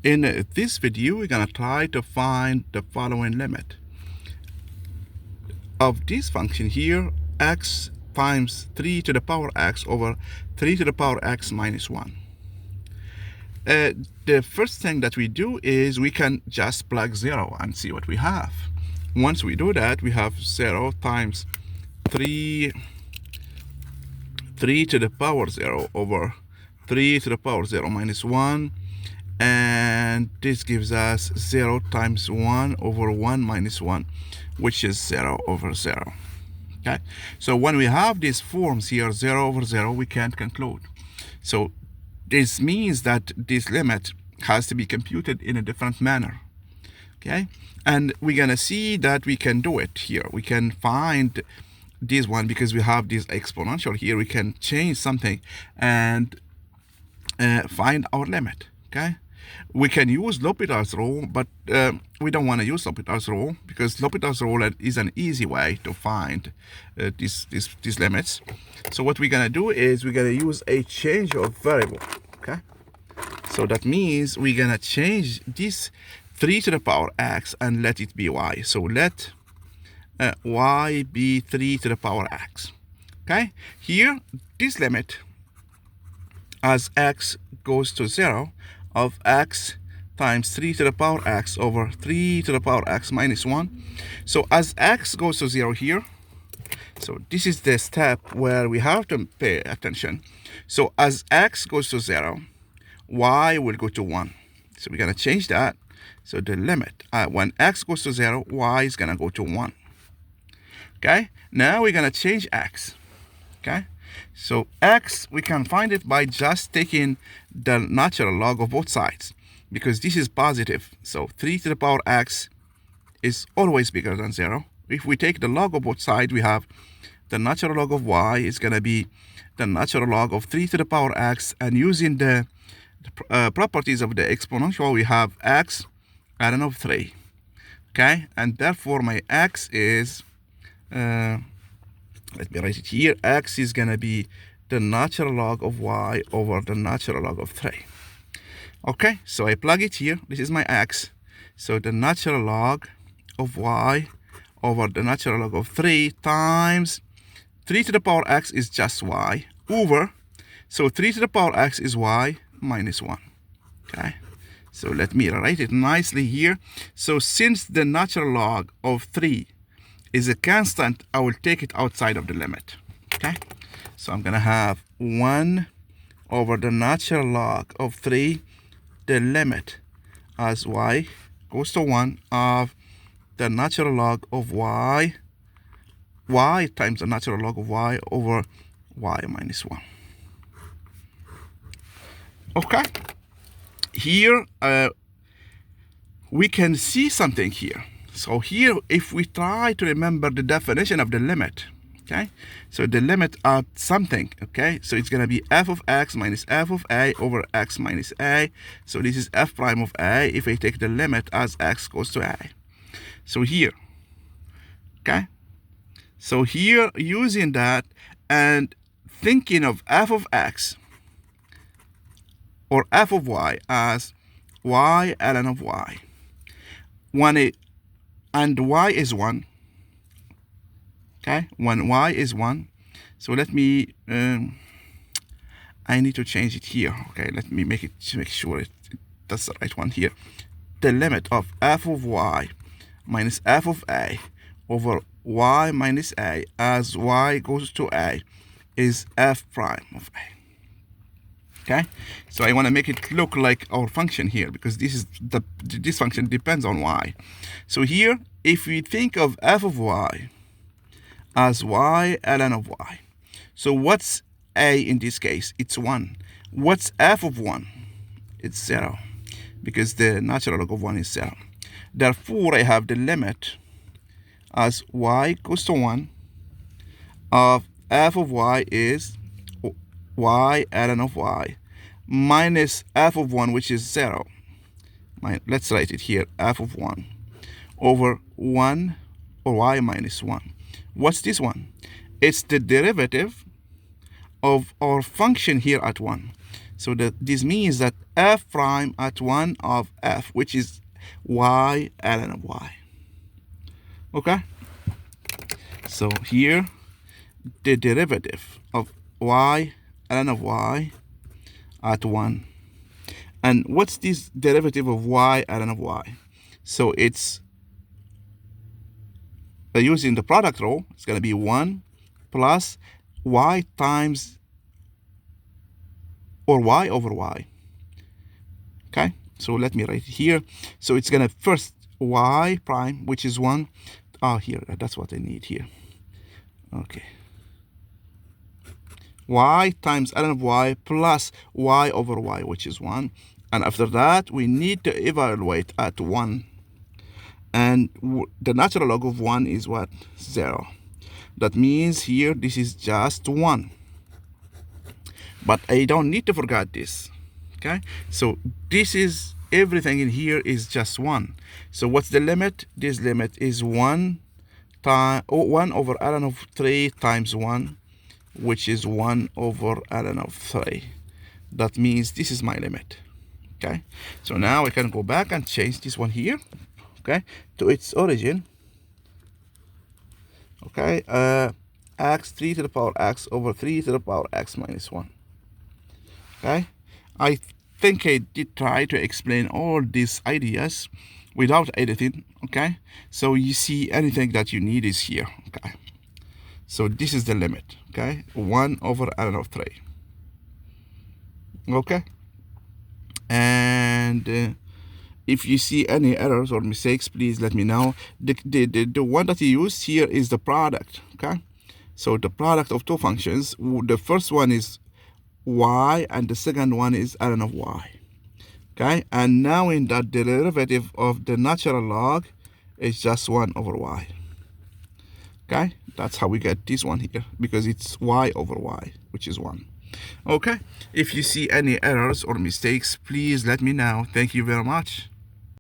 In this video, we're going to try to find the following limit of this function here, x times 3 to the power x over 3 to the power x minus 1. The first thing that we do is we can just plug 0 and see what we have. Once we do that, we have 0 times 3 to the power 0 over 3 to the power 0 minus 1. And this gives us 0 times 1 over 1 minus 1, which is 0 over 0. Okay, so when we have these forms here, 0 over 0, we can't conclude. So this means that this limit has to be computed in a different manner. Okay, and we're gonna see that we can do it here. We can find this one because we have this exponential here. We can change something and find our limit. Okay, we can use L'Hopital's rule, but we don't want to use L'Hopital's rule because L'Hopital's rule is an easy way to find these limits. So what we're gonna do is we're gonna use a change of variable. Okay, so that means we're gonna change this 3 to the power x and let it be y. So let y be 3 to the power x. Okay, here this limit as x goes to 0 of x times 3 to the power x over 3 to the power x minus 1. So as x goes to 0 here, so this is the step where we have to pay attention. So as x goes to 0, y will go to 1. So we're going to change that. So the limit, when x goes to 0, y is going to go to 1. Okay, now we're going to change x. Okay, so x, we can find it by just taking the natural log of both sides, because this is positive. So 3 to the power x is always bigger than 0. If we take the log of both sides, we have the natural log of y is going to be the natural log of 3 to the power x, and using the properties of the exponential, we have x ln of 3. Okay, and therefore my x is let me write it here. X is going to be the natural log of y over the natural log of 3. Okay, so I plug it here. This is my x. So the natural log of y over the natural log of 3 times 3 to the power x is just y over. So 3 to the power x is y minus 1. Okay, so let me write it nicely here. So since the natural log of 3 is a constant, I will take it outside of the limit. Okay, so I'm gonna have 1 over the natural log of 3, the limit as y goes to 1 of the natural log of y times the natural log of y over y minus 1. Okay, here we can see something here. So here, if we try to remember the definition of the limit, okay, so the limit of something, okay, so it's going to be f of x minus f of a over x minus a. So this is f prime of a if I take the limit as x goes to a. So here, okay, so here using that and thinking of f of x or f of y as y ln of y, and y is 1. Okay, when y is 1, so let me I need to change it here. Okay, let me make sure that's the right one here. The limit of f of y minus f of a over y minus a as y goes to a is f prime of a. Okay, so I want to make it look like our function here, because this function depends on y. So here, if we think of f of y as y ln of y, so what's a in this case? It's 1. What's f of 1? It's 0, because the natural log of 1 is 0. Therefore, I have the limit as y goes to 1 of f of y is y ln of y minus f of 1, which is 0. Let's write it here, f of 1 over 1 or y minus 1. What's this one? It's the derivative of our function here at 1. So this means that f prime at 1 of f, which is y ln of y. Okay? So here, the derivative of y ln of y at 1. And what's this derivative of y ln of y? So it's using the product rule, it's going to be 1 plus y times or y over y. Okay, so let me write it here. So it's going to first y prime, which is 1. Here, that's what I need here. Okay. Y times ln of y plus y over y, which is 1. And after that, we need to evaluate at 1. And the natural log of 1 is what? 0. That means here, this is just 1. But I don't need to forget this. Okay? So this is, everything in here is just 1. So what's the limit? This limit is 1 over ln of 3 times 1, which is 1 over ln of 3. That means this is my limit. Okay? So now I can go back and change this one here, okay, to its origin. Okay, x 3 to the power x over 3 to the power x minus 1. Okay, I think I did try to explain all these ideas without editing. Okay, so you see anything that you need is here. Okay, so this is the limit. Okay, 1 over ln of 3. Okay, and if you see any errors or mistakes, please let me know. The one that you used here is the product. Okay, so the product of two functions. The first one is y and the second one is ln of y. Okay, and now in that the derivative of the natural log is just 1 over y. Okay, that's how we get this one here, because it's y over y, which is 1. Okay, if you see any errors or mistakes, please let me know. Thank you very much.